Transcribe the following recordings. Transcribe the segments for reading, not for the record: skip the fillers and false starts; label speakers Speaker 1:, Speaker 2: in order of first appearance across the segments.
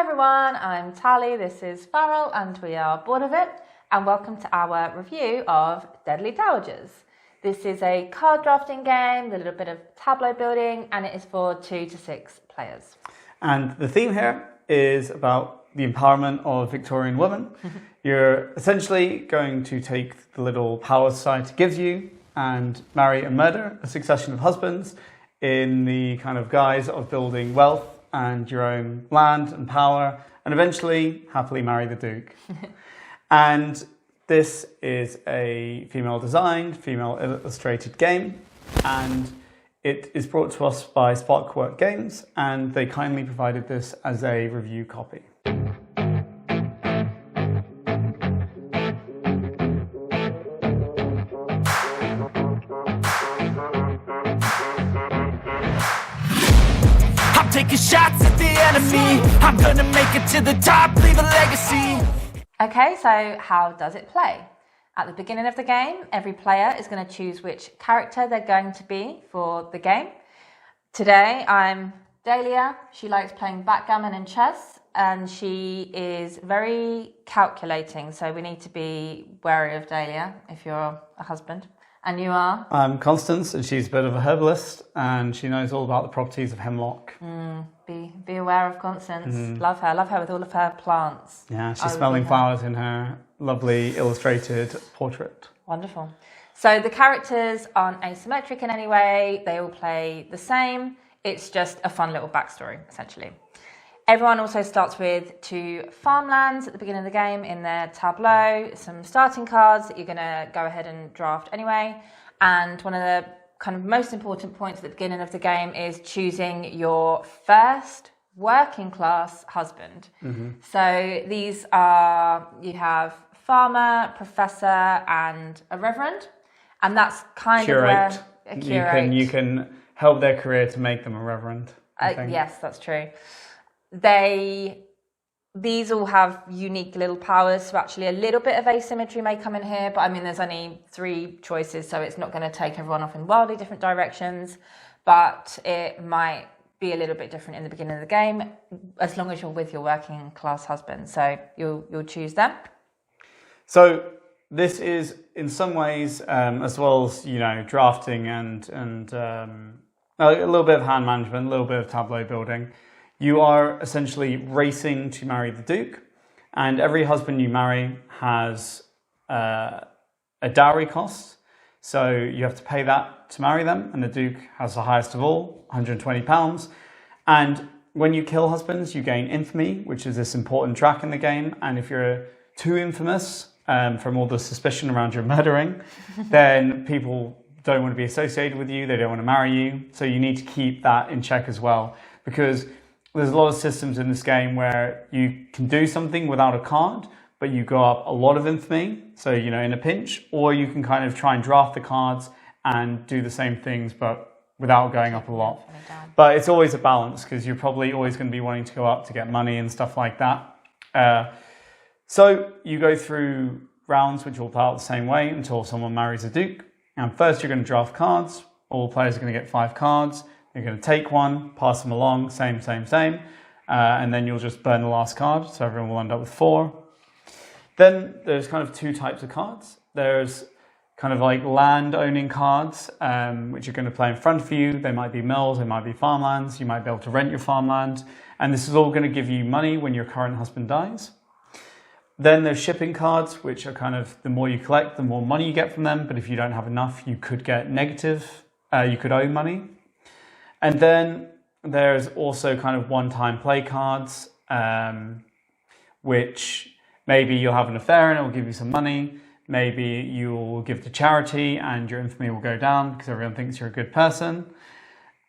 Speaker 1: everyone, I'm Tally, this is Farrell and we are bored of it, and welcome to our review of Deadly Dowagers. This is a card drafting game, a little bit of tableau building, and it is for 2 to 6 players.
Speaker 2: And the theme here is about the empowerment of Victorian women. You're essentially going to take the little power society gives you and marry and murder a succession of husbands in the kind of guise of building wealth and your own land and power, and eventually happily marry the Duke. And this is a female designed, female illustrated game, and it is brought to us by Sparkwork Games, and they kindly provided this as a review copy.
Speaker 3: Taking shots at the enemy. I'm gonna make it to the top, leave a legacy.
Speaker 1: Okay, so how does it play? At the beginning of the game, every player is going to choose which character they're going to be for the game. Today, I'm Dahlia. She likes playing backgammon and chess, and she is very calculating, so we need to be wary of Dahlia if you're a husband. And you are?
Speaker 2: I'm Constance, and she's a bit of a herbalist, and she knows all about the properties of hemlock.
Speaker 1: Be aware of Constance. Love her with all of her plants.
Speaker 2: Yeah, she's smelling flowers in her lovely illustrated portrait.
Speaker 1: Wonderful. So the characters aren't asymmetric in any way. They all play the same. It's just a fun little backstory, essentially. Everyone also starts with 2 farmlands at the beginning of the game in their tableau, some starting cards that you're going to go ahead and draft anyway. And one of the kind of most important points at the beginning of the game is choosing your first working class husband. So these are, you have farmer, professor, and a reverend. And that's kind of where a curate.
Speaker 2: You can help their career to make them a reverend.
Speaker 1: Yes, that's true. These all have unique little powers, so actually a little bit of asymmetry may come in here, but I mean there's only 3 choices, so it's not going to take everyone off in wildly different directions, but it might be a little bit different in the beginning of the game as long as you're with your working class husband, so you'll choose them.
Speaker 2: So this is in some ways, as well as drafting and a little bit of hand management, a little bit of tableau building. You are essentially racing to marry the Duke, and every husband you marry has a dowry cost. So you have to pay that to marry them, and the Duke has the highest of all, £120. And when you kill husbands, you gain infamy, which is this important track in the game. And if you're too infamous from all the suspicion around your murdering, then people don't want to be associated with you, they don't want to marry you. So you need to keep that in check as well, because there's a lot of systems in this game where you can do something without a card, but you go up a lot of infamy, so in a pinch, or you can kind of try and draft the cards and do the same things, but without going up a lot. But it's always a balance, because you're probably always going to be wanting to go up to get money and stuff like that. So you go through rounds which will play out the same way until someone marries a Duke. And first you're going to draft cards. All players are going to get 5 cards. You're going to take one, pass them along, same, and then you'll just burn the last card, so everyone will end up with 4. Then there's kind of 2 types of cards. There's kind of like land-owning cards, which you're going to play in front of you. They might be mills, they might be farmlands, you might be able to rent your farmland, and this is all going to give you money when your current husband dies. Then there's shipping cards, which are kind of, the more you collect, the more money you get from them, but if you don't have enough, you could get negative, you could owe money. And then there's also kind of one-time play cards, which maybe you'll have an affair and it will give you some money. Maybe you'll give to charity and your infamy will go down because everyone thinks you're a good person.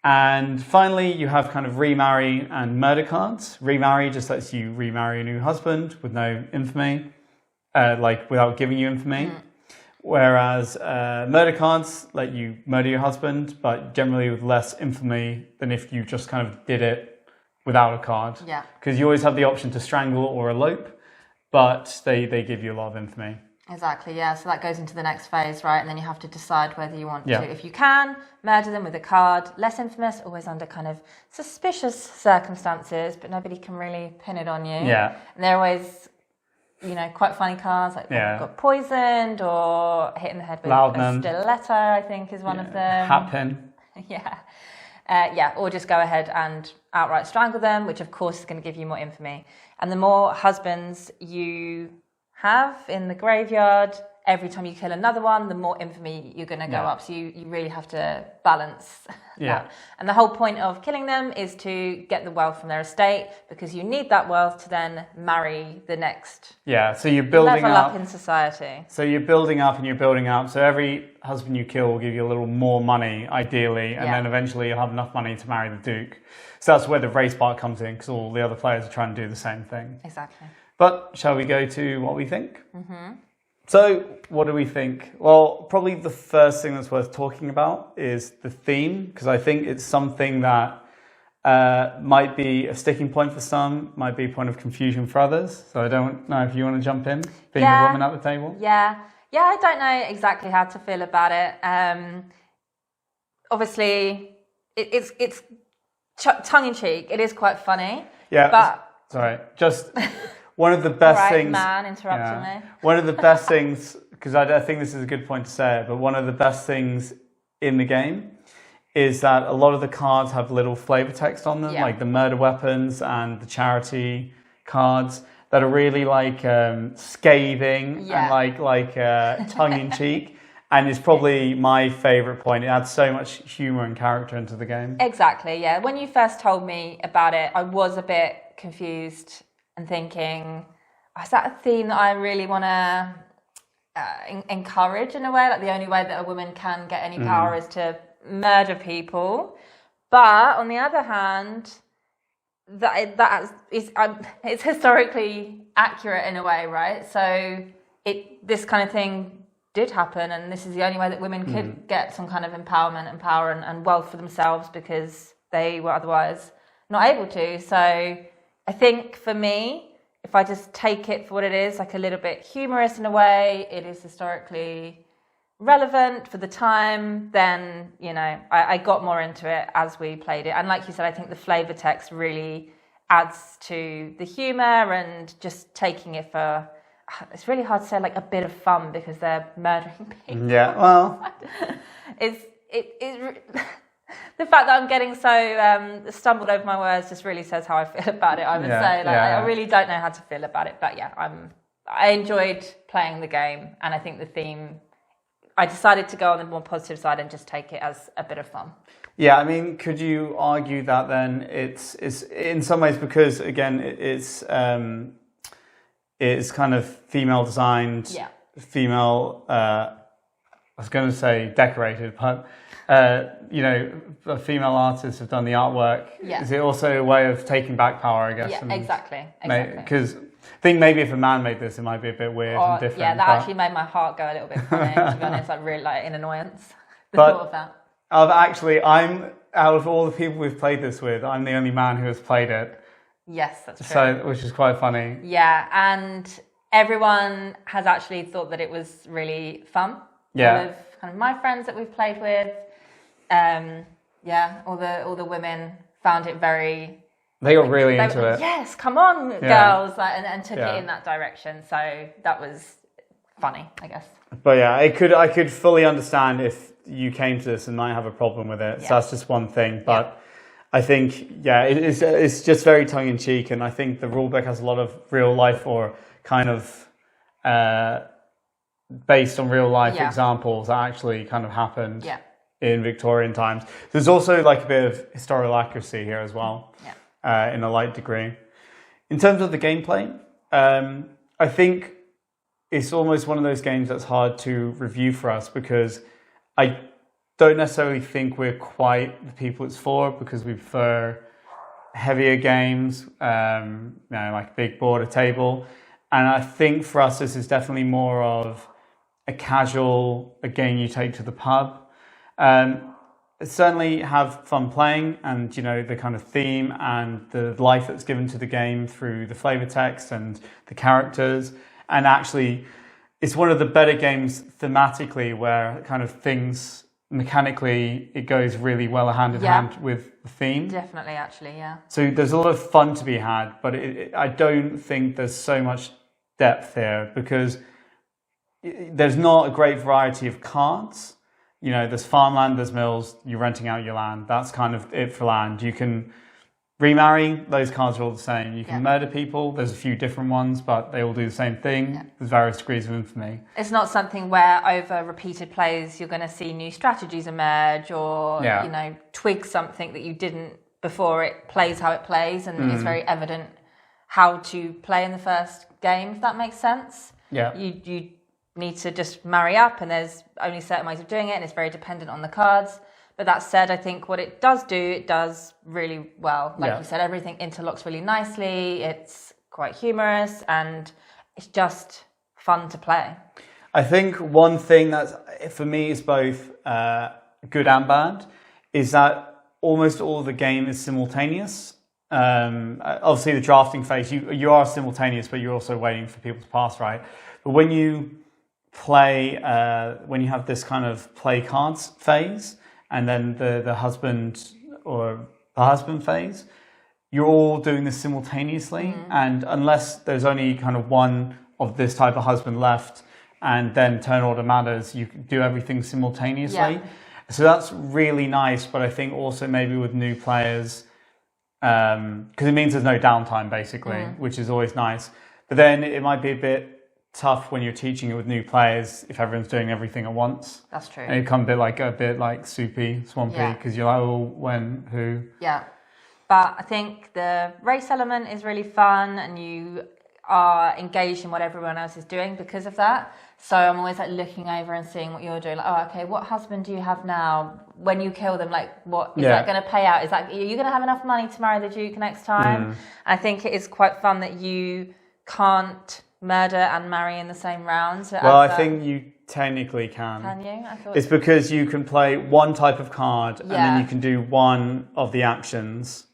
Speaker 2: And finally, you have kind of remarry and murder cards. Remarry just lets you remarry a new husband with no infamy, without giving you infamy. Whereas murder cards let you murder your husband, but generally with less infamy than if you just kind of did it without a card. Yeah. Because you always have the option to strangle or elope, but they give you a lot of infamy.
Speaker 1: Exactly, yeah. So that goes into the next phase, right? And then you have to decide whether you want
Speaker 2: Yeah.
Speaker 1: to, if you can, murder them with a card. Less infamous, always under kind of suspicious circumstances, but nobody can really pin it on you.
Speaker 2: Yeah.
Speaker 1: And they're always, you know, quite funny cards, like got poisoned or hit in the head with
Speaker 2: Loudman.
Speaker 1: a stiletto, I think is one of them.
Speaker 2: Hat pin.
Speaker 1: Yeah. Or just go ahead and outright strangle them, which of course is going to give you more infamy. And the more husbands you have in the graveyard, every time you kill another one, the more infamy you're going to go up. So you really have to balance that. And the whole point of killing them is to get the wealth from their estate, because you need that wealth to then marry the next
Speaker 2: So you're building
Speaker 1: level up in society.
Speaker 2: So you're building up and you're building up. So every husband you kill will give you a little more money, ideally, and then eventually you'll have enough money to marry the Duke. So that's where the race part comes in, because all the other players are trying to do the same thing.
Speaker 1: Exactly.
Speaker 2: But shall we go to what we think? Mm-hmm. So what do we think? Well, probably the first thing that's worth talking about is the theme, because I think it's something that might be a sticking point for some, might be a point of confusion for others. So I don't know if you want to jump in, being a woman at the table.
Speaker 1: Yeah, I don't know exactly how to feel about it. Obviously, it's tongue-in-cheek. It is quite funny.
Speaker 2: Yeah,
Speaker 1: but
Speaker 2: sorry, just... One of the best things...
Speaker 1: man interrupting me.
Speaker 2: One of the best things, because I think this is a good point to say it, but one of the best things in the game is that a lot of the cards have little flavor text on them, like the murder weapons and the charity cards that are really like scathing and like tongue-in-cheek. And it's probably my favourite point. It adds so much humour and character into the game.
Speaker 1: Exactly, yeah. When you first told me about it, I was a bit confused and thinking, is that a theme that I really want to encourage in a way? Like the only way that a woman can get any power is to murder people. But on the other hand, it's historically accurate in a way, right? So this kind of thing did happen, and this is the only way that women could get some kind of empowerment and power and wealth for themselves, because they were otherwise not able to. So I think for me, if I just take it for what it is, like a little bit humorous in a way, it is historically relevant for the time, then, you know, I got more into it as we played it. And like you said, I think the flavour text really adds to the humour and just taking it for, it's really hard to say, like a bit of fun, because they're murdering people.
Speaker 2: Yeah, well...
Speaker 1: The fact that I'm getting so stumbled over my words just really says how I feel about it, I would say. I really don't know how to feel about it. But yeah, I enjoyed playing the game. And I think the theme, I decided to go on the more positive side and just take it as a bit of fun.
Speaker 2: Yeah, I mean, could you argue that then it's in some ways, because, again, it's kind of female designed, female, I was going to say decorated, but... you know, the female artists have done the artwork. Yeah. Is it also a way of taking back power, I guess?
Speaker 1: Yeah, exactly.
Speaker 2: Because I think maybe if a man made this, it might be a bit weird and different.
Speaker 1: Yeah, that actually made my heart go a little bit funny, to be honest, like really like in annoyance. The thought of that. I'm out of all the people we've played this with, I'm the only man who has played it. Yes, that's true.
Speaker 2: So, which is quite funny.
Speaker 1: Yeah, and everyone has actually thought that it was really fun.
Speaker 2: Yeah.
Speaker 1: All of kind of my friends that we've played with. All the women found it very...
Speaker 2: They got really into it.
Speaker 1: Yes, come on, girls, and took it in that direction. So that was funny, I guess.
Speaker 2: But yeah, I could fully understand if you came to this and might have a problem with it. Yeah. So that's just one thing. But I think, it's just very tongue-in-cheek, and I think the rulebook has a lot of real life or kind of based on real life examples that actually kind of happened. Yeah. In Victorian times. There's also like a bit of historical accuracy here as well, in a light degree. In terms of the gameplay, I think it's almost one of those games that's hard to review for us, because I don't necessarily think we're quite the people it's for, because we prefer heavier games, like big board, a table. And I think for us, this is definitely more of a game you take to the pub. Certainly have fun playing, and the kind of theme and the life that's given to the game through the flavor text and the characters, and actually it's one of the better games thematically, where kind of things mechanically it goes really well hand in hand with the theme.
Speaker 1: Definitely, actually, yeah.
Speaker 2: So there's a lot of fun to be had, but I don't think there's so much depth here because there's not a great variety of cards. You know, there's farmland, there's mills, you're renting out your land. That's kind of it for land. You can remarry, those cards are all the same. You can murder people, there's a few different ones, but they all do the same thing. Yeah. There's various degrees of infamy.
Speaker 1: It's not something where over repeated plays you're going to see new strategies emerge or, you know, twig something that you didn't before it plays how it plays, and it's very evident how to play in the first game, if that makes sense.
Speaker 2: Yeah.
Speaker 1: You need to just marry up, and there's only certain ways of doing it, and it's very dependent on the cards. But that said, I think what it does really well. Like you said, everything interlocks really nicely. It's quite humorous, and it's just fun to play.
Speaker 2: I think one thing that for me is both good and bad is that almost all of the game is simultaneous. Obviously, the drafting phase, you are simultaneous, but you're also waiting for people to pass, right? But when you play, when you have this kind of play cards phase, and then the husband or the husband phase, you're all doing this simultaneously. And unless there's only kind of one of this type of husband left, and then turn order matters, you can do everything simultaneously. Yeah. So that's really nice, but I think also maybe with new players, because it means there's no downtime basically, which is always nice. But then it might be a bit tough when you're teaching it with new players if everyone's doing everything at once.
Speaker 1: That's true.
Speaker 2: And it becomes a bit like soupy, swampy, because you're like, oh, when, who?
Speaker 1: Yeah. But I think the race element is really fun, and you are engaged in what everyone else is doing because of that. So I'm always like looking over and seeing what you're doing. Like, oh, okay, what husband do you have now? When you kill them, like, what is that going to pay out? Are you going to have enough money to marry the Duke next time? And I think it is quite fun that you can't murder and marry in the same round. So
Speaker 2: well, I think you technically can.
Speaker 1: Can you? I thought
Speaker 2: it's because you can play one type of card and then you can do one of the actions.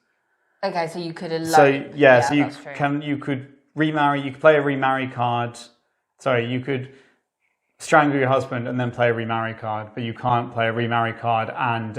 Speaker 1: Okay, so you could elope.
Speaker 2: So you could remarry. You could play a remarry card. Sorry, you could strangle your husband and then play a remarry card, but you can't play a remarry card and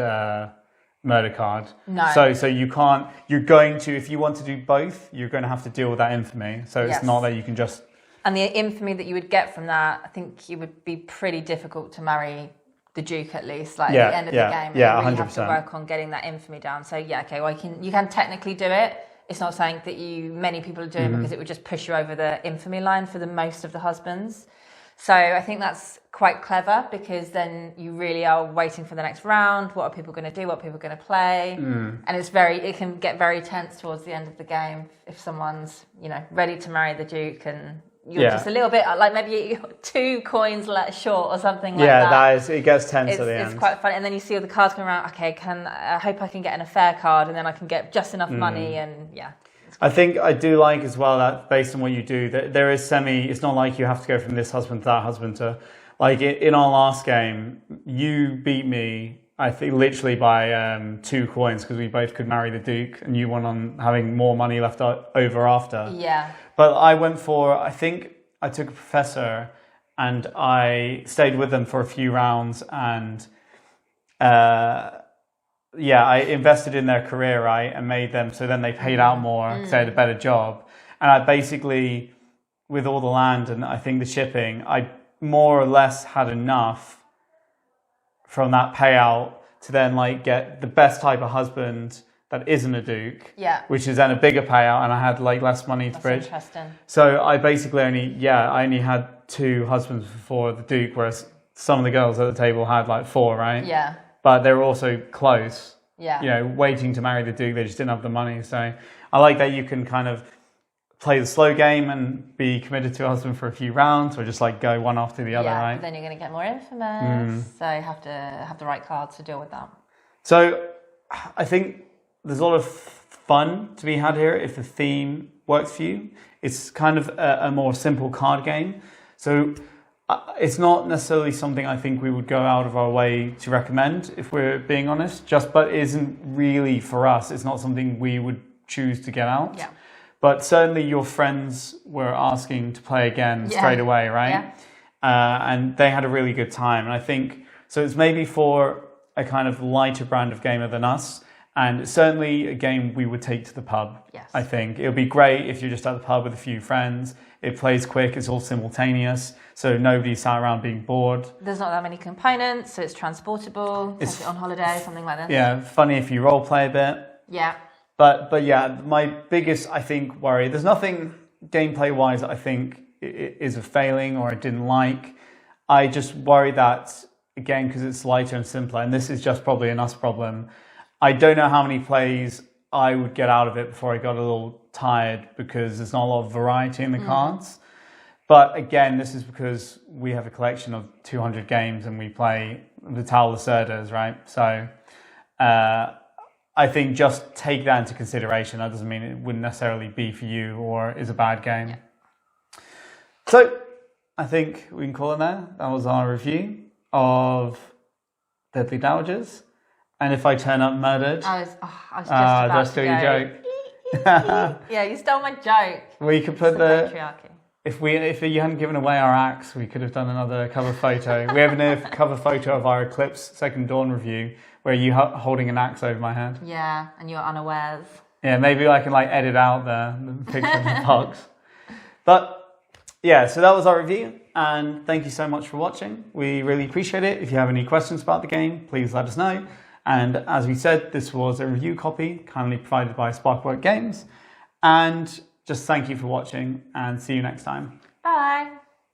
Speaker 2: murder card.
Speaker 1: No.
Speaker 2: So you can't. You're going to, if you want to do both, you're going to have to deal with that infamy. So it's not that you can just.
Speaker 1: And the infamy that you would get from that, I think it would be pretty difficult to marry the Duke, at least, like at the end of the game.
Speaker 2: Yeah,
Speaker 1: you really
Speaker 2: 100%.
Speaker 1: have to work on getting that infamy down. So well, you can technically do it. It's not something that many people are doing because it would just push you over the infamy line for the most of the husbands. So I think that's quite clever, because then you really are waiting for the next round. What are people going to do? What are people going to play? And it can get very tense towards the end of the game if someone's, ready to marry the Duke and you're just a little bit like maybe you're 2 coins short or something like that.
Speaker 2: Yeah, it gets tense at the end.
Speaker 1: It's quite fun. And then you see all the cards going around. Okay, I hope I can get an affair card, and then I can get just enough money, and
Speaker 2: I think I do like as well that based on what you do, that there is it's not like you have to go from this husband to that husband to, like in our last game, you beat me, I think literally by 2 coins, because we both could marry the Duke and you won on having more money left over after.
Speaker 1: Yeah.
Speaker 2: But I think I took a professor and I stayed with them for a few rounds, and I invested in their career, right, and made them so then they paid out more because they had a better job. And I basically, with all the land and I think the shipping, I more or less had enough from that payout to then get the best type of husband that isn't a Duke, which is then a bigger payout, and I had less money to bridge.
Speaker 1: Interesting.
Speaker 2: So I basically only had 2 husbands before the Duke, whereas some of the girls at the table had 4, right?
Speaker 1: Yeah.
Speaker 2: But they were also close.
Speaker 1: Yeah.
Speaker 2: Waiting to marry the Duke, they just didn't have the money. So I like that you can kind of play the slow game and be committed to a husband for a few rounds, or just go one after the other, right?
Speaker 1: But then you're going to get more infamous, so you have to have the right cards to deal with that.
Speaker 2: So I think there's a lot of fun to be had here if the theme works for you. It's kind of a more simple card game. So it's not necessarily something I think we would go out of our way to recommend, if we're being honest, but it isn't really for us. It's not something we would choose to get out.
Speaker 1: Yeah.
Speaker 2: But certainly your friends were asking to play again straight away, right? and they had a really good time. And I think so. It's maybe for a kind of lighter brand of gamer than us, and certainly a game we would take to the pub.
Speaker 1: Yes.
Speaker 2: I think it would be great if you're just at the pub with a few friends. It plays quick. It's all simultaneous, so nobody sat around being bored.
Speaker 1: There's not that many components, so it's transportable. Take it on holiday, something like this.
Speaker 2: Yeah, funny if you role play a bit.
Speaker 1: Yeah.
Speaker 2: But yeah, my biggest, I think, worry, there's nothing gameplay-wise that I think is a failing or I didn't like. I just worry that, again, because it's lighter and simpler, and this is just probably an us problem, I don't know how many plays I would get out of it before I got a little tired because there's not a lot of variety in the cards. But again, this is because we have a collection of 200 games and we play the Tau Lacerdas, right? So I think just take that into consideration. That doesn't mean it wouldn't necessarily be for you or is a bad game.
Speaker 1: Yeah.
Speaker 2: So I think we can call it there. That was our review of Deadly Dowagers. And if I turn up murdered...
Speaker 1: I was just about
Speaker 2: that's still
Speaker 1: to
Speaker 2: your
Speaker 1: go.
Speaker 2: joke.
Speaker 1: Yeah, you stole my joke.
Speaker 2: We could put
Speaker 1: It's the patriarchy.
Speaker 2: If you hadn't given away our axe, we could have done another cover photo. We have a cover photo of our Eclipse Second Dawn review where you holding an axe over my head.
Speaker 1: Yeah, and you're unawares.
Speaker 2: Yeah, maybe I can edit out the picture of the box. But yeah, so that was our review, and thank you so much for watching. We really appreciate it. If you have any questions about the game, please let us know. And as we said, this was a review copy kindly provided by Sparkwork Games. And just thank you for watching and see you next time.
Speaker 1: Bye.